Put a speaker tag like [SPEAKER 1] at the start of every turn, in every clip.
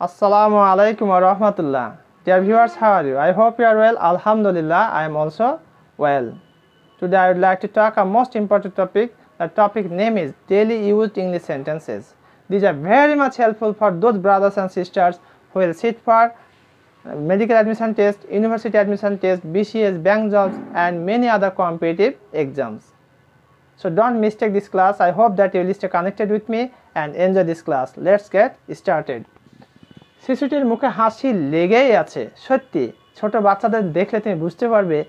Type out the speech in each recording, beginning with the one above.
[SPEAKER 1] Assalamu alaikum wa rahmatullah. Dear viewers, how are you? I hope you are well. Alhamdulillah, I am also well. Today I would like to talk a most important topic. The topic name is daily used English sentences. These are very much helpful for those brothers and sisters who will sit for medical admission test, university admission test, BCS, bank jobs and many other competitive exams. So don't mistake this class. I hope that you will stay connected with me and enjoy this class. Let's get started. শিশুটির মুখে হাসি লেগেই আছে। সত্যি ছোট বাচ্চাদের দেখলে তুমি বুঝতে পারবে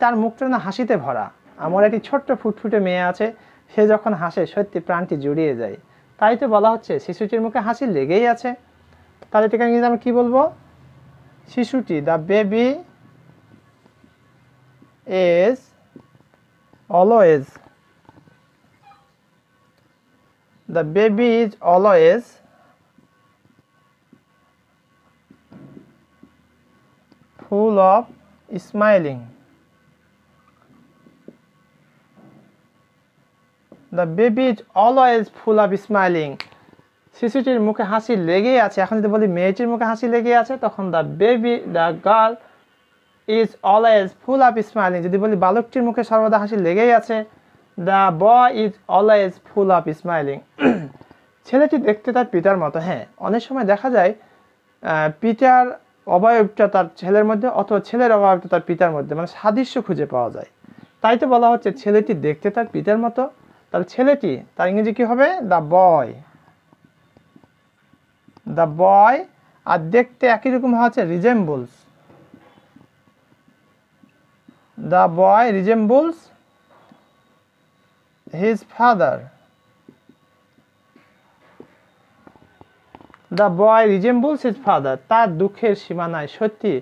[SPEAKER 1] তার মুখটা না হাসিতে ভরা। আমার একটি ছোট্ট ফুটফুটে মেয়ে আছে, সে যখন হাসে সত্যি প্রাণটি জুড়িয়ে যায়। তাই তো বলা হচ্ছে শিশুটির মুখে হাসি লেগেই আছে। তাহলে এটাকে ইংরেজিতে আমরা কি বলবো? শিশুটি, the baby is always, the baby is always full of smiling. The baby is always full of smiling. শিশুটির মুখে হাসি লেগেই আছে। এখন যদি বলি মেয়েটির মুখে হাসি লেগেই আছে, তখন the baby, the girl is always full of smiling. যদি বলি বালকটির মুখে সর্বদা হাসি লেগেই আছে, the boy is always full of smiling. ছেলেটি দেখতে তার পিতার মতো। হ্যাঁ, অনেক সময় দেখা যায় পিতার অবয়বটা তার ছেলের মধ্যে অথবা ছেলের অবয়বটা তার পিতার মধ্যে, মানে সাদৃশ্য খুঁজে পাওয়া যায়। তাই তো বলা হচ্ছে ছেলেটি দেখতে তার পিতার মতো। তাহলে ছেলেটি, তার ইংরেজি কি হবে? The boy. The boy. আর দেখতে একই রকম হচ্ছে resembles. The boy resembles his father. The boy resembles his father. তার দুঃখের সীমা নাই। সত্যি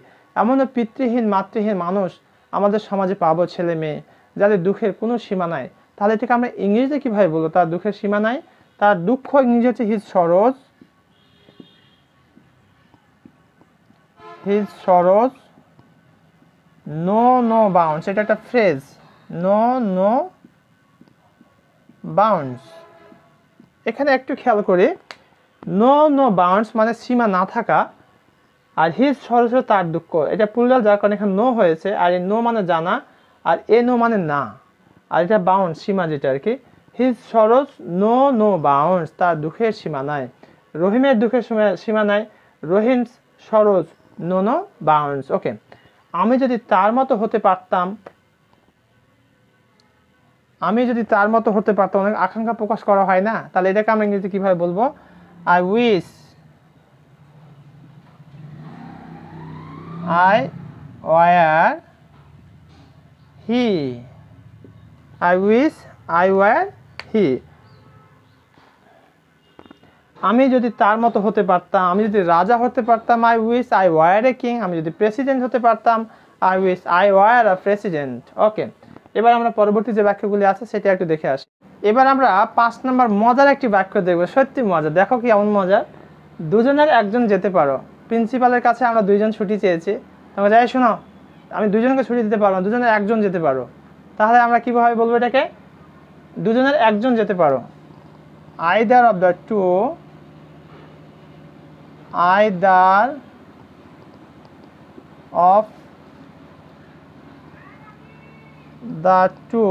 [SPEAKER 1] এমনও পিতৃহীন মাতৃহীন মানুষ আমাদের সমাজে পাবো, ছেলে মেয়ে যাদের দুঃখের কোনো সীমা নাই। তাহলে এটাকে আমরা ইংরেজিতে কীভাবে বলবো তার দুঃখের সীমা নাই? তার দুঃখ ইংরেজি হচ্ছে his sorrows. His sorrows know no bounds. এটা একটা ফ্রেজ, নো নো বাউন্ডস। এখানে একটু খেয়াল করি, নো নো বাউন্ডস মানে সীমা না থাকা, আর হিজ সরস তার দুঃখ, এটা প্লুরাল যার কারণে এখানে নো হয়েছে। আর এই নো মানে জানা, আর এ নো মানে না, আর এটা বাউন্ড সীমা যেটা আর কি। হিজ সরস নো নো বাউন্ডস, তার দুঃখের সীমা নাই। রহিমের দুঃখের সীমা নাই। রহিম সরস নো নো বাউন্ডস। ওকে, আমি যদি তার মতো হতে পারতাম, আমি যদি তার মতো হতে পারতাম, অনেক আকাঙ্ক্ষা প্রকাশ করা হয় না? তাহলে এটাকে আমরা ইংরেজিতে কীভাবে বলবো? I wish I were he. I wish I were he. আমি যদি তার মতো হতে পারতাম, আমি যদি রাজা হতে পারতাম, I wish I were a king. আমি যদি প্রেসিডেন্ট হতে পারতাম, I wish I were a president. ওকে, এবার আমরা পরবর্তী যে বাক্যগুলি আছে সেটা একটু দেখে আসি। এবার আমরা 5 নম্বর মজার একটি বাক্য দেখব। সত্যি মজা, দেখো কি এমন মজা। দুজনের একজন যেতে পারো। প্রিন্সিপালের কাছে আমরা 2 জন ছুটি চেয়েছি, তোমরা যাই শোনো আমি 2 জনকে ছুটি দিতে পারবো না, দুজনের একজন যেতে পারো। তাহলে আমরা কীভাবে বলবো এটাকে? দুজনের একজন যেতে পারো। Either of the two, either of the two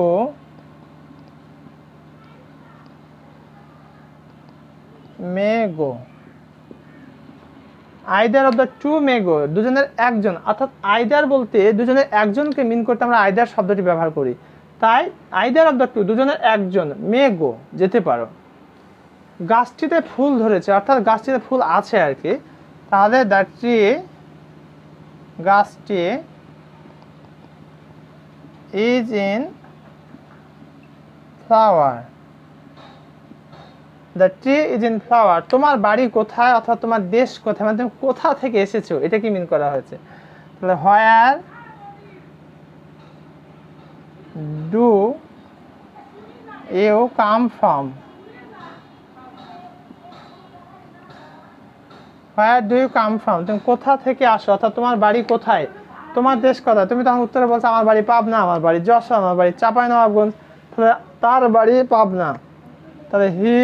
[SPEAKER 1] may go. Either of the two may go, দুজনের একজন, অর্থাৎ আইদার বলতে দুজনের একজনকে মিন করতে আমরা আইদার শব্দটি ব্যবহার করি। তাই আইদার অফ দ্য টু, দুজনের একজন, মে গো যেতে পারো। গাছটিতে ফুল ধরেছে, অর্থাৎ গাছটিতে ফুল আছে আর কি। তাহলে দ্য ট্রি, গাছটি, is in flower. The tree is in flower. তোমার বাড়ি কোথায় অথবা তোমার দেশ কোথায়, মানে তুমি কোথা থেকে এসেছো এটা কি মিন করা হয়েছে? তাহলে where do you come from. Where do you come from, তুমি কোথা থেকে আসো, অর্থাৎ তোমার বাড়ি কোথায়, তোমার দেশ কোথায়। তুমি তখন উত্তরে বলছো আমার বাড়ি পাবনা, আমার বাড়ি যশোর, আমার বাড়ি চাঁপাইনবাবগঞ্জ। তাহলে তার বাড়ি পাবনা। তাহলে হি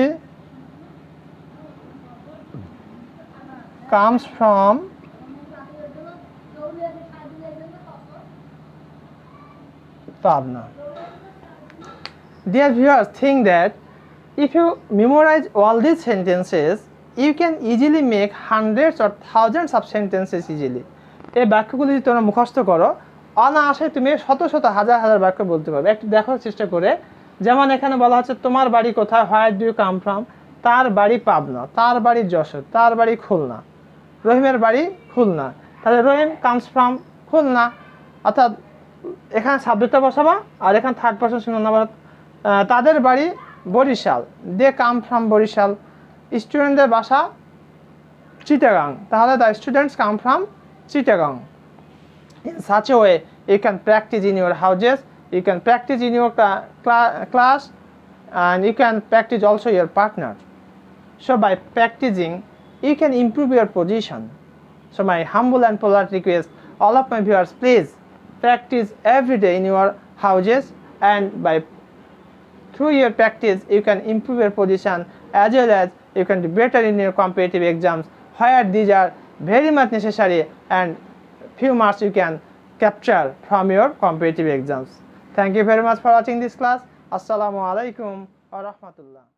[SPEAKER 1] comes from Pabna. Dear viewers, think that if you memorize all these sentences, you can easily make hundreds or thousands of sentences easily. এই বাক্যগুলি যদি তোমরা মুখস্থ করো, অনায়াসে তুমি শত শত হাজার হাজার বাক্য বলতে পারবে। একটু দেখার চেষ্টা করে, যেমন এখানে বলা হচ্ছে তোমার বাড়ি কোথায়, where do you come from, তার বাড়ি পাবনা, তার বাড়ি যশোর, তার বাড়ি খুলনা, রহিমের বাড়ি খুলনা, তাহলে রহিম কামস ফ্রম খুলনা, অর্থাৎ এখানে সাবজেক্টটা বসাবা আর এখানে থার্ড পারসন সিঙ্গুলার নাম্বার, তাদের বাড়ি Barishal, they come from Barishal, স্টুডেন্টদের বাসা চিটাগাং, তাহলে the students come from Chittagong. In such a way, you can practice in your houses, you can practice in your class, and you can practice also your partner. So by practicing, you can improve your position. So my humble and polite request, all of my viewers, please practice every day in your houses, and through your practice, you can improve your position as well as you can do better in your competitive exams, where these are very much necessary and few marks you can capture from your competitive exams. Thank you very much for watching this class. Assalamu alaikum wa rahmatullah.